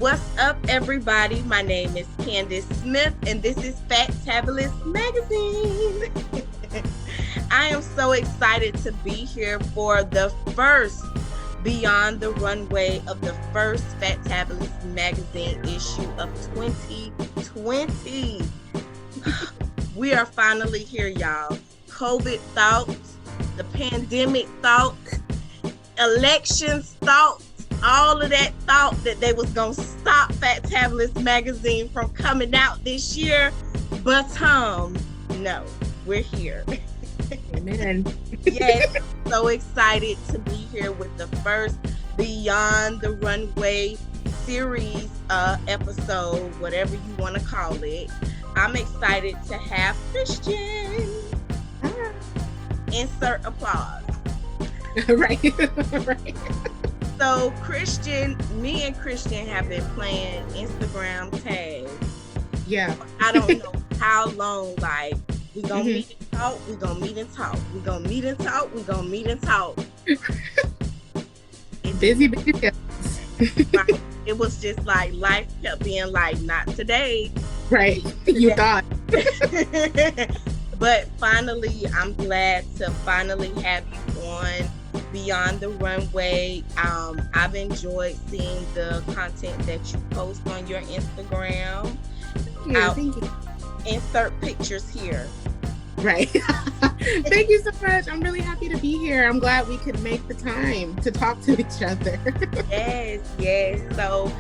What's up, everybody? My name is Candace Smith, and this is Phatabulous Magazine. I am so excited to be here for the first Beyond the Runway of the first Phatabulous Magazine issue of 2020. We are finally here, y'all. COVID thoughts, the pandemic thoughts, elections thoughts, all of that thought that they was gonna stop Phatabulous Magazine from coming out this year, but no, we're here. Amen. Yes, so excited to be here with the first Beyond the Runway series episode, whatever you want to call it. I'm excited to have Christian. Insert applause. Right. Right. So me and Christian have been playing Instagram tag. Yeah. I don't know how long, like, we gonna meet and talk, we gonna meet and talk, we gonna meet and talk, we gonna meet and talk. Busy. Right. It was just like life kept being like, not today. Right. You thought. But finally, I'm glad to finally have you on Beyond the Runway. I've enjoyed seeing the content that you post on your Instagram. Thank you. Insert pictures here. Right. Thank you so much. I'm really happy to be here. I'm glad we could make the time to talk to each other. Yes. So,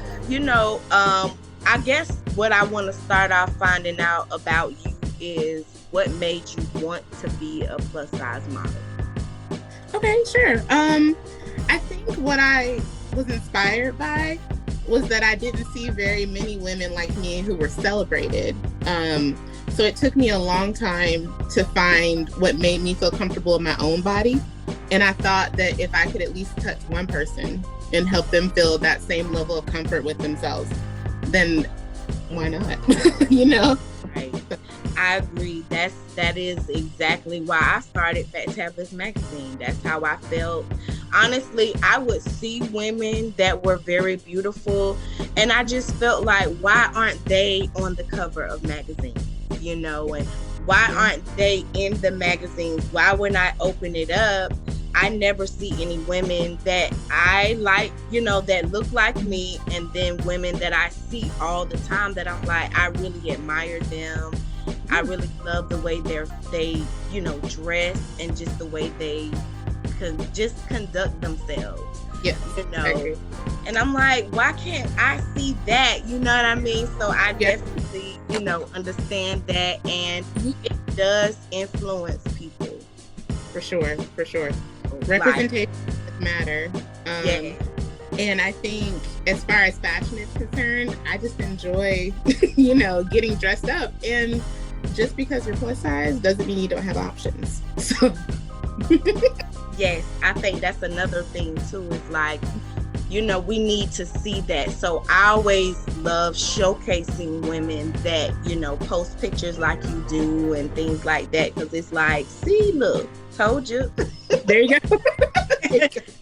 I guess what I want to start off finding out about you is what made you want to be a plus size model. Okay, sure. I think what I was inspired by was that I didn't see very many women like me who were celebrated. So it took me a long time to find what made me feel comfortable in my own body. And I thought that if I could at least touch one person and help them feel that same level of comfort with themselves, then why not? Right. I agree. That is exactly why I started Phatabulous Magazine. That's how I felt. Honestly, I would see women that were very beautiful, and I just felt like, why aren't they on the cover of magazines? And why aren't they in the magazines? Why when I open it up, I never see any women that I like, that look like me, and then women that I see all the time that I'm like, I really admire them. I really love the way they dress, and just the way they just conduct themselves. Yeah. And I'm like, why can't I see that? You know what I mean? So I definitely, understand that, and it does influence people. For sure. Representation matter. And I think as far as fashion is concerned, I just enjoy, getting dressed up. And just because you're plus size doesn't mean you don't have options. So. Yes, I think that's another thing too. Is like, we need to see that. So I always love showcasing women that, post pictures like you do and things like that. Because it's like, see, look, told you. There you go.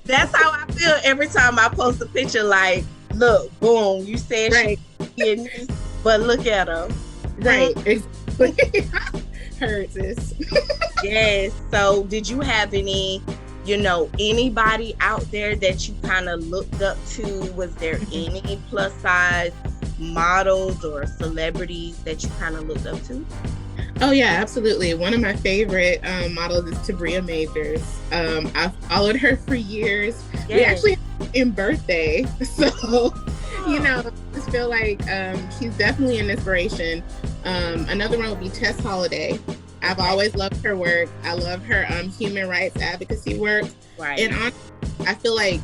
That's how I feel every time I post a picture. Like, look, boom, you said right. But look at her. Right. Exactly. Hurts this. Yes. So did you have any, anybody out there that you kind of looked up to? Was there any plus size models or celebrities that you kind of looked up to? Oh yeah, absolutely. One of my favorite models is Tabria Majors. I've followed her for years. Yes. We actually in birthday, so I just feel like she's definitely an inspiration. Another one would be Tess Holiday. I've always loved her work. I love her human rights advocacy work. Right. And I feel like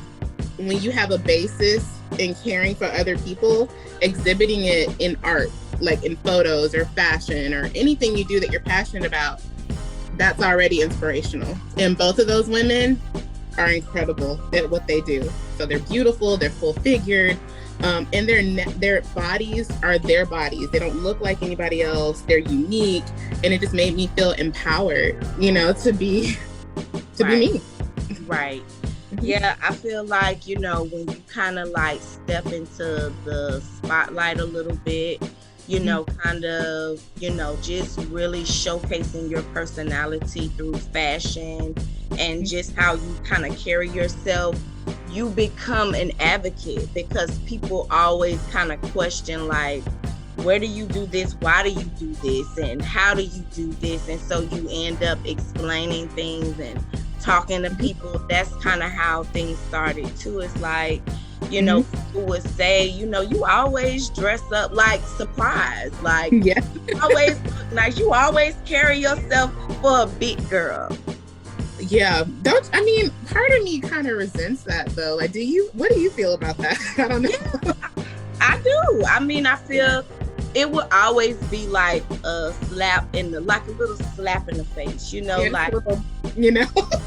when you have a basis in caring for other people, exhibiting it in art, like in photos or fashion or anything you do that you're passionate about, that's already inspirational. And both of those women are incredible at what they do. So they're beautiful, they're full figured, and their bodies are their bodies. They don't look like anybody else. They're unique, and it just made me feel empowered, to be me. Right. Yeah, I feel like, when you kind of like step into the spotlight a little bit, kind of, just really showcasing your personality through fashion and just how you kind of carry yourself, you become an advocate because people always kind of question, like, where do you do this? Why do you do this? And how do you do this? And so you end up explaining things and talking to people. That's kind of how things started too. It's like, people would say, you always dress up like surprise. Like, yeah. You always look nice. You always carry yourself for a big girl. Yeah. Part of me kind of resents that though. Like, what do you feel about that? I don't know. Yeah, I do. I feel it would always be like a little slap in the face, like,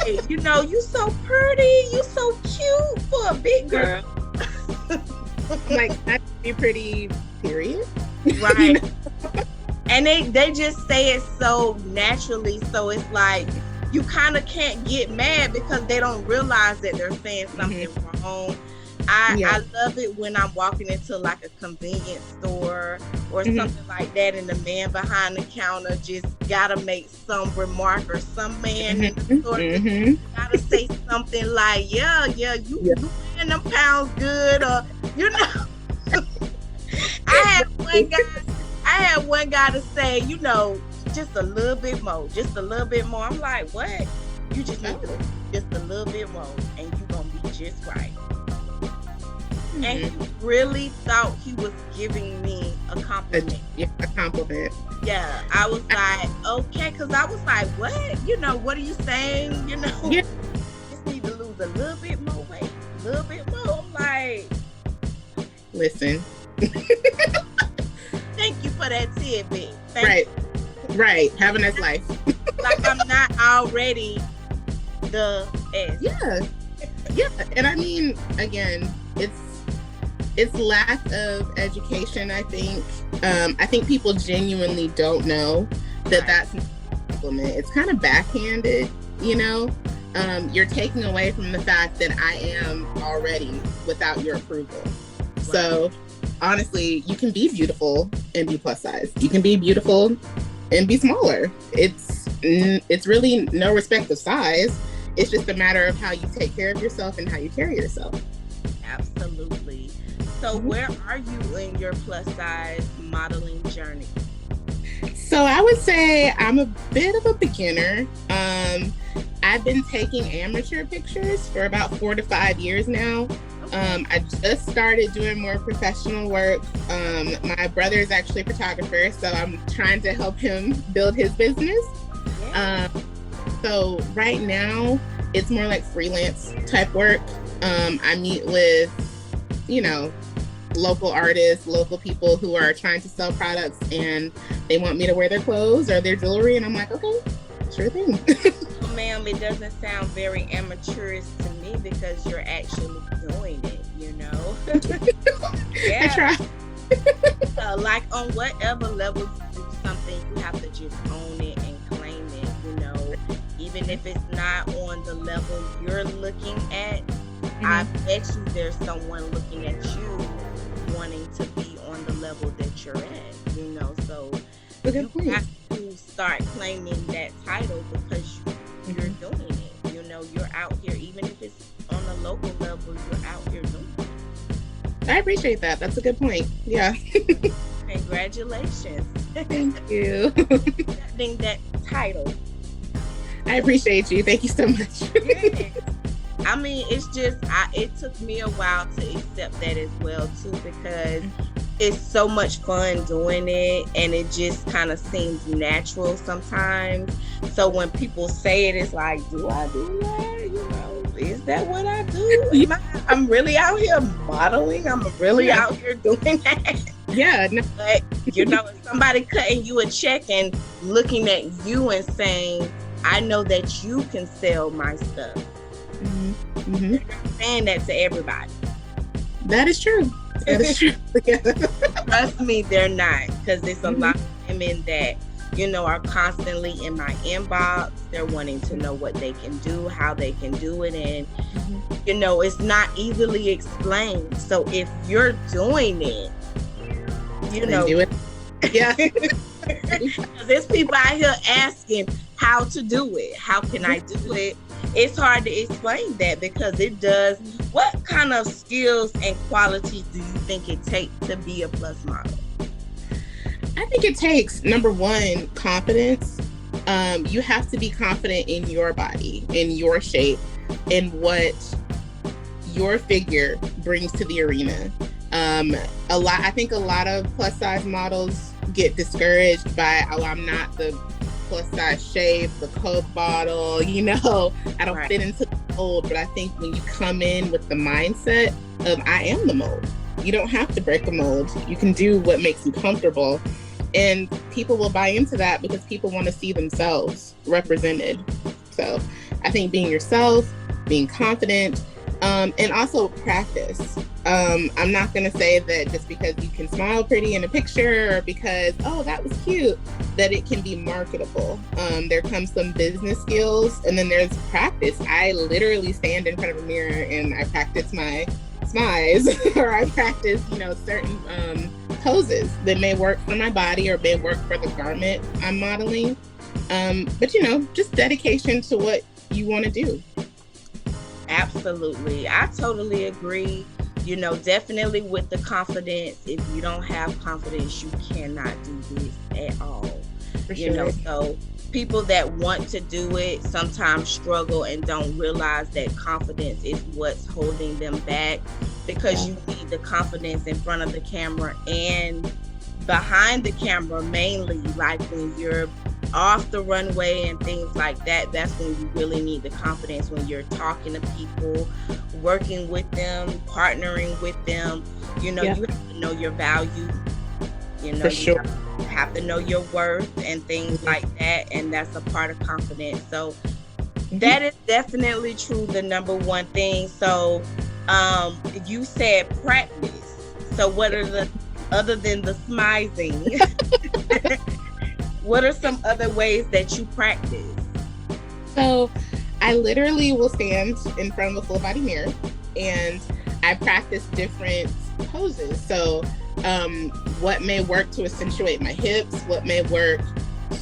hey, you so pretty, you so cute for a big girl. Like, that'd be pretty, period. Right. And they just say it so naturally, so it's like you kind of can't get mad because they don't realize that they're saying something wrong. I love it when I'm walking into like a convenience store or something like that, and the man behind the counter just gotta make some remark, or some man in the store gotta say something like, yeah, you wearing them pounds good, or I had one guy to say, just a little bit more. I'm like, what? You just need to just a little bit more, and you gonna be just right. And he really thought he was giving me a compliment. A compliment. Yeah, I was like, okay, because I was like, what? What are you saying? Yeah. Just need to lose a little bit more weight, a little bit more. I'm like, listen. Thank you for that tidbit. Right. Have a nice life. Like I'm not already the S. Yeah. And again, it's lack of education, I think. I think people genuinely don't know that that's not a compliment. It's kind of backhanded, You're taking away from the fact that I am already without your approval. Right. So, honestly, you can be beautiful and be plus size. You can be beautiful and be smaller. It's really no respect of size. It's just a matter of how you take care of yourself and how you carry yourself. Absolutely. So where are you in your plus size modeling journey? So I would say I'm a bit of a beginner. I've been taking amateur pictures for about 4 to 5 years now. Okay. I just started doing more professional work. My brother is actually a photographer, so I'm trying to help him build his business. Yeah. So right now it's more like freelance type work. I meet with, local artists, local people who are trying to sell products, and they want me to wear their clothes or their jewelry, and I'm like, okay, sure thing. Well, ma'am, it doesn't sound very amateurish to me because you're actually doing it, Yeah. I try. Like on whatever level you do something, you have to just own it and claim it, even if it's not on the level you're looking at. I bet you there's someone looking at you wanting to be on the level that you're at, so you have to start claiming that title because you're doing it. You're out here, even if it's on a local level, you're out here doing it. I appreciate that. That's a good point. Yeah. Congratulations. Thank you. Getting that title. I appreciate you. Thank you so much. Yes. It's just, it took me a while to accept that as well, too, because it's so much fun doing it, and it just kind of seems natural sometimes. So when people say it, it's like, do I do that? Is that what I do? I'm really out here modeling. I'm really out here doing that. Yeah. No. But, if somebody cutting you a check and looking at you and saying, I know that you can sell my stuff. They're saying that to everybody. That is true. That is true. Trust me, they're not, because there's a lot of women that are constantly in my inbox. They're wanting to know what they can do, how they can do it. And, it's not easily explained. So if you're doing it, do it. Yeah. There's people out here asking how to do it. How can I do it? It's hard to explain that because it does. What kind of skills and qualities do you think it takes to be a plus model? I think it takes, number one, confidence. You have to be confident in your body, in your shape, in what your figure brings to the arena. I think a lot of plus size models get discouraged by, I'm not the plus size shape, the Coke bottle, I don't fit into the mold. But I think when you come in with the mindset of, I am the mold, you don't have to break a mold. You can do what makes you comfortable. And people will buy into that because people want to see themselves represented. So I think being yourself, being confident, and also practice. I'm not going to say that just because you can smile pretty in a picture or because, that was cute, that it can be marketable. There comes some business skills, and then there's practice. I literally stand in front of a mirror and I practice my smize or I practice, certain poses that may work for my body or may work for the garment I'm modeling. But just dedication to what you want to do. Absolutely. I totally agree. Definitely with the confidence. If you don't have confidence, you cannot do this at all. For sure. So people that want to do it sometimes struggle and don't realize that confidence is what's holding them back, because you need the confidence in front of the camera and behind the camera, mainly like when you're off the runway and things like that. That's when you really need the confidence, when you're talking to people, working with them, partnering with them. You have to know your value. For sure. You have to know your worth and things like that, and that's a part of confidence. So that is definitely true, the number one thing. So you said practice. So what are other than the smizing, what are some other ways that you practice? So I literally will stand in front of a full body mirror and I practice different poses. So what may work to accentuate my hips, what may work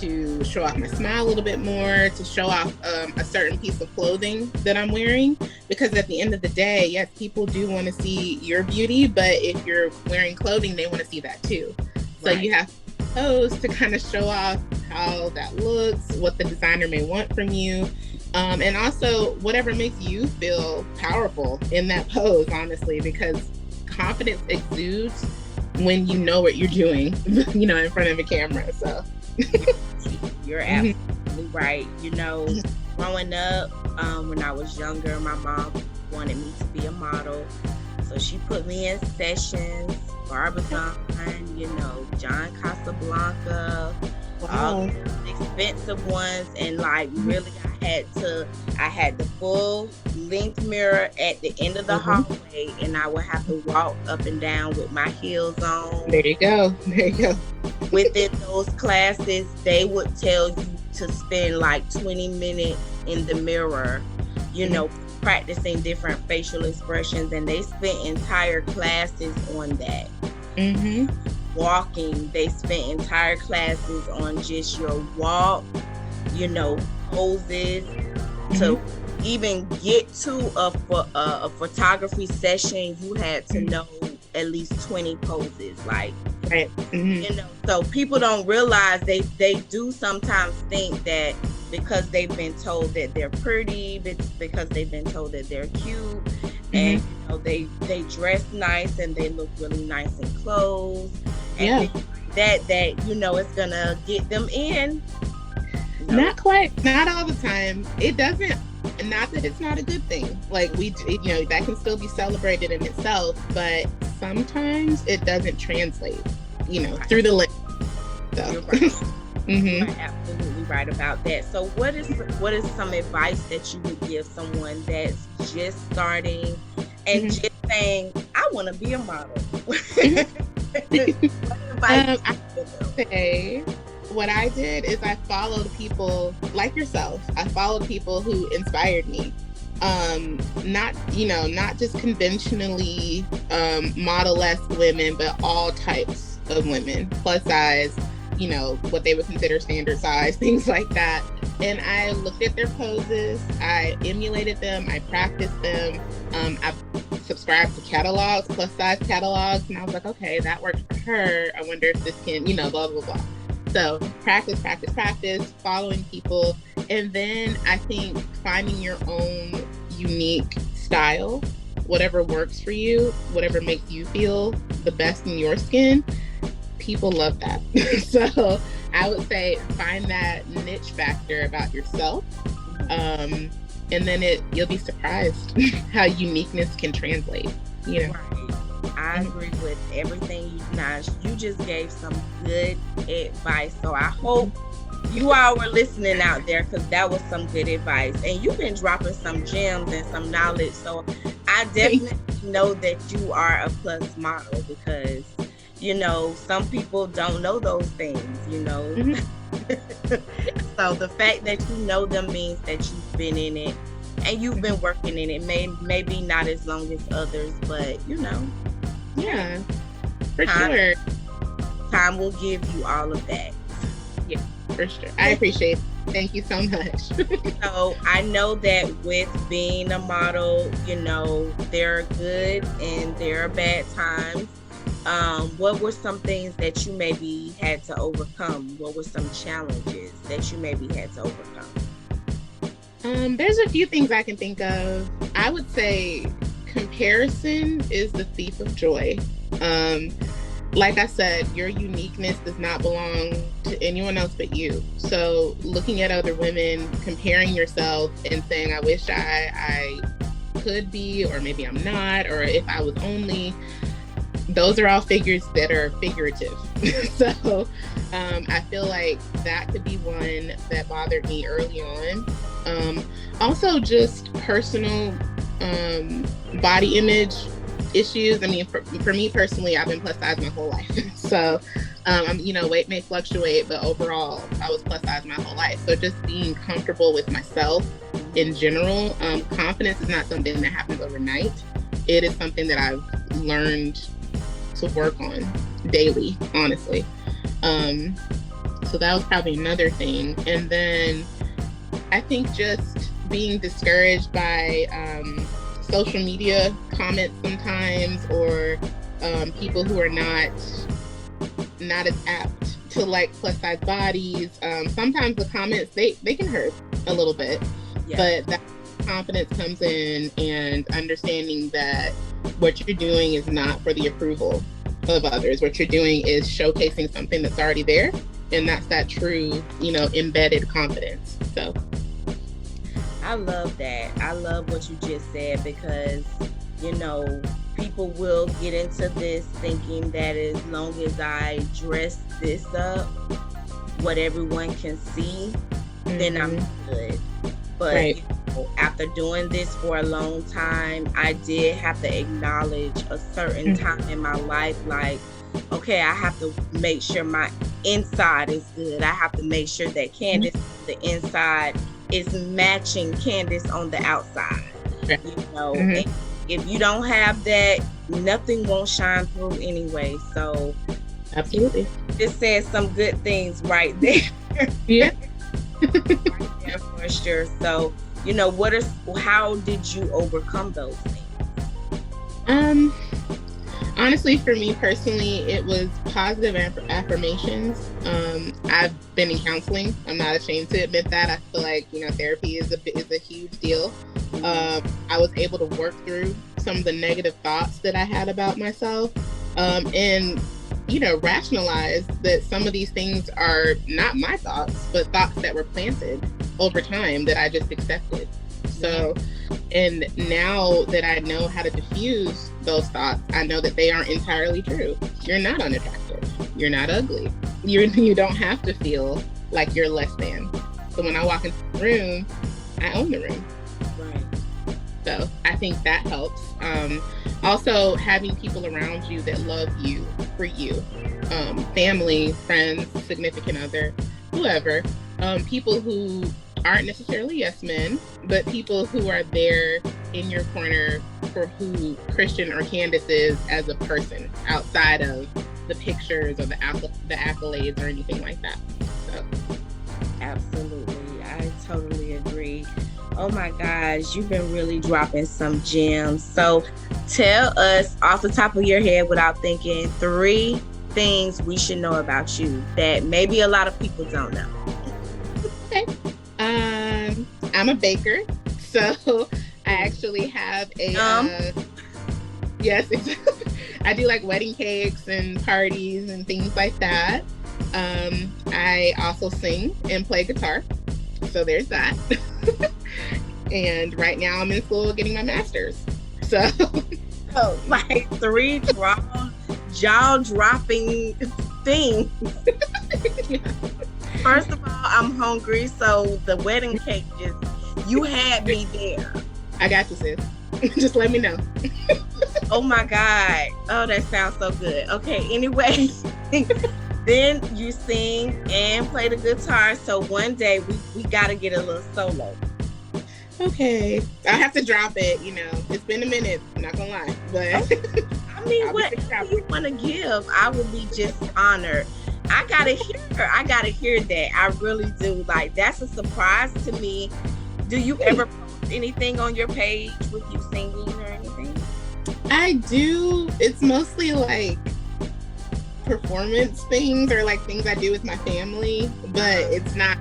to show off my smile a little bit more, to show off a certain piece of clothing that I'm wearing. Because at the end of the day, yes, people do want to see your beauty, but if you're wearing clothing, they want to see that too. So you have to pose to kind of show off how that looks, what the designer may want from you. And also whatever makes you feel powerful in that pose, honestly, because confidence exudes when you know what you're doing, in front of a camera. So you're absolutely right. Growing up, when I was younger, my mom wanted me to be a model. So she put me in sessions, Barbizon, John Casablanca, all the expensive ones. And really I had the full length mirror at the end of the hallway, and I would have to walk up and down with my heels on. There you go. Within those classes, they would tell you to spend 20 minutes in the mirror, practicing different facial expressions, and they spent entire classes on that. Walking, they spent entire classes on just your walk, poses. To even get to a photography session, you had to know at least 20 poses. So people don't realize they do sometimes think that because they've been told that they're pretty, because they've been told that they're cute, and they dress nice and they look really nice in clothes, and that it's gonna get them in. Not quite, not all the time. It doesn't, not that it's not a good thing. That can still be celebrated in itself, but sometimes it doesn't translate, through the lens. So. You're right. You're absolutely right about that. So what is some advice that you would give someone that's just starting and just saying, I want to be a model? What advice I would say what I did is I followed people like yourself. I followed people who inspired me. Not just conventionally model-esque women, but all types of women, plus size, what they would consider standard size, things like that. And I looked at their poses, I emulated them, I practiced them. I subscribed to catalogs, plus size catalogs, and I was like, okay, that worked for her. I wonder if this can, blah, blah, blah. So practice, following people. And then I think finding your own unique style, whatever works for you, whatever makes you feel the best in your skin, people love that. So I would say find that niche factor about yourself. And then you'll be surprised how uniqueness can translate, Right. I agree with everything you just gave some good advice. So I hope you all were listening out there, because that was some good advice. And you've been dropping some gems and some knowledge. So I definitely know that you are a plus model, because, some people don't know those things, So the fact that you know them means that you've been in it and you've been working in it. Maybe not as long as others, but Yeah, for sure. Time will give you all of that. Yeah, for sure. I appreciate it. Thank you so much. So I know that with being a model, there are good and there are bad times. What were some things that you maybe had to overcome? What were some challenges that you maybe had to overcome? There's a few things I can think of. I would say comparison is the thief of joy. Like I said, your uniqueness does not belong to anyone else but you. So looking at other women, comparing yourself and saying, I wish I could be, or maybe I'm not, or if I was only, those are all figures that are figurative. So I feel like that could be one that bothered me early on. Also just personal body image issues. I mean, for me personally, I've been plus size my whole life. So, weight may fluctuate, but overall, I was plus size my whole life. So just being comfortable with myself in general. Confidence is not something that happens overnight. It is something that I've learned to work on daily, honestly. So that was probably another thing. And then I think just being discouraged by social media comments sometimes, or people who are not as apt to like plus size bodies. Sometimes the comments they can hurt a little bit, but that confidence comes in, and understanding that what you're doing is not for the approval of others. What you're doing is showcasing something that's already there, and that's that true, embedded confidence. So I love that. I love what you just said, because, people will get into this thinking that as long as I dress this up, what everyone can see, then I'm good. But right. After doing this for a long time, I did have to acknowledge a certain time in my life, like, okay, I have to make sure my inside is good. I have to make sure that Candace on the inside is matching Candace on the outside. And if you don't have that, nothing won't shine through anyway. So absolutely, this says some good things right there. Yeah. Right there for sure. So how did you overcome those things? Honestly, for me personally, it was positive affirmations. I've been in counseling. I'm not ashamed to admit that. I feel like, therapy is a huge deal. I was able to work through some of the negative thoughts that I had about myself, and, rationalize that some of these things are not my thoughts, but thoughts that were planted over time that I just accepted. So, and now that I know how to diffuse those thoughts, I know that they aren't entirely true. You're not unattractive. You're not ugly. You don't have to feel like you're less than. So when I walk into the room, I own the room. Right. So I think that helps. Also, having people around you that love you for you. family, friends, significant other, whoever, people who aren't necessarily yes men, but people who are there in your corner for who Christian or Candace is as a person outside of the pictures or the accolades or anything like that. So, absolutely, I totally agree. Oh my gosh, you've been really dropping some gems. So tell us off the top of your head without thinking 3 things we should know about you that maybe a lot of people don't know. Okay. I'm a baker, so I actually have a yes, I do like wedding cakes and parties and things like that. I also sing and play guitar, so there's that. And right now I'm in school getting my master's. So, like 3 jaw-dropping things. Yeah. First of all, I'm hungry, so the wedding cake you had me there. I got you, sis. Just let me know. Oh my God. Oh, that sounds so good. Okay, anyway. Then you sing and play the guitar. So one day we got to get a little solo. Okay. I have to drop it, It's been a minute, I'm not gonna lie. But I mean, what you want to give, I would be just honored. I gotta hear that. I really do. Like, that's a surprise to me. Do you ever post anything on your page with you singing or anything? I do. It's mostly like performance things or like things I do with my family, but it's not,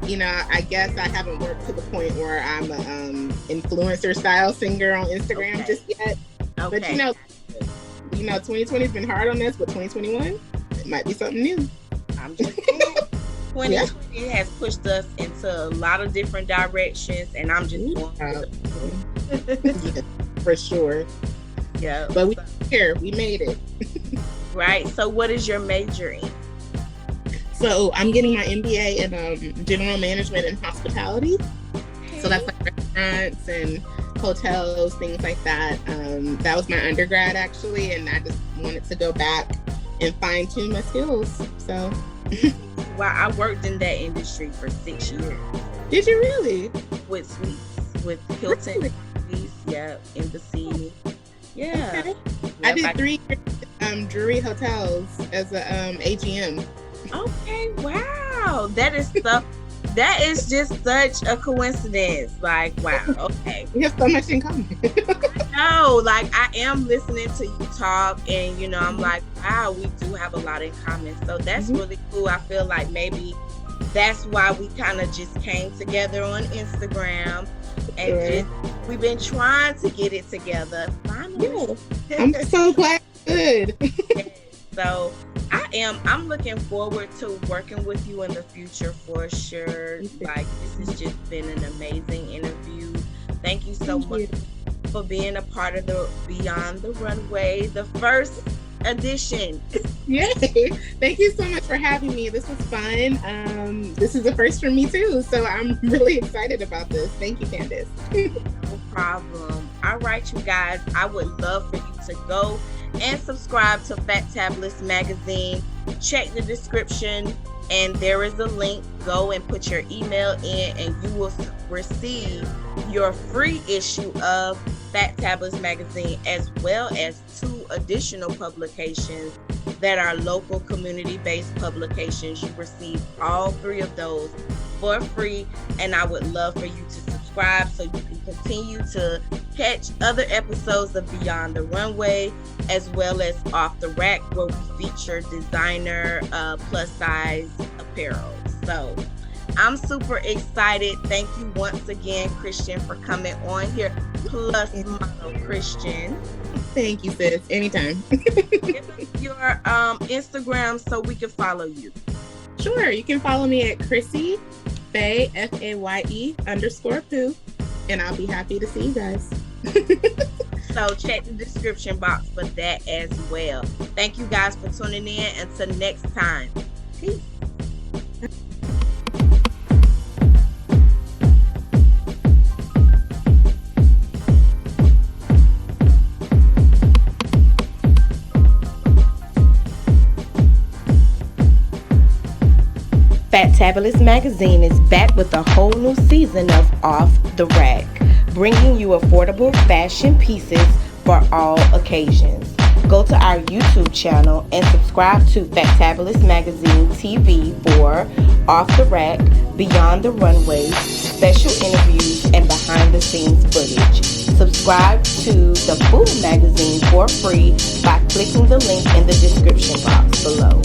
I guess I haven't worked to the point where I'm an influencer style singer on Instagram just yet. Okay. But 2020 has been hard on us, but 2021, it might be something new. I'm just saying. 2020 has pushed us into a lot of different directions, and I'm just yeah, for sure. Yeah. But we made it. Right. So what is your major in? So I'm getting my MBA in general management and hospitality. Okay. So that's like restaurants and hotels, things like that. That was my undergrad actually, and I just wanted to go back and fine tune my skills. So wow, I worked in that industry for 6 years. Did you really? With suites, with Hilton, really? Yeah, Embassy. Yeah. Okay. I did 3 years Drury Hotels as a AGM. Okay, wow. That is just such a coincidence. Like, wow, okay. We have so much in common. No, like I am listening to you talk and I'm like, wow, we do have a lot in common. So that's really cool. I feel like maybe that's why we kind of just came together on Instagram and we've been trying to get it together. Finally. Yeah. I'm so glad. Good. So I'm looking forward to working with you in the future for sure. Like, this has just been an amazing interview. Thank you so much for being a part of the Beyond the Runway, the first edition. Yay! Thank you so much for having me. This was fun. This is the first for me too, so I'm really excited about this. Thank you, Candace. No problem. All right, you guys, I would love for you to go and subscribe to Phatabulous Magazine. Check the description and there is a link. Go and put your email in and you will receive your free issue of Phatabulous Magazine, as well as 2 additional publications that are local community-based publications. You receive all 3 of those for free, and I would love for you to subscribe so you can continue to catch other episodes of Beyond the Runway, as well as Off the Rack, where we feature designer plus size apparel. So I'm super excited. Thank you once again, Christian, for coming on here. Plus model Christian. Thank you, sis. Anytime. Give us your Instagram so we can follow you. Sure. You can follow me at Chrissy Faye, FAYE_Poo, and I'll be happy to see you guys. So check the description box for that as well. Thank you guys for tuning in. Until next time. Peace. Phatabulous Magazine is back with a whole new season of Off the Rack, bringing you affordable fashion pieces for all occasions. Go to our YouTube channel and subscribe to Phatabulous Magazine TV for Off the Rack, Beyond the Runway, special interviews, and behind-the-scenes footage. Subscribe to the full magazine for free by clicking the link in the description box below.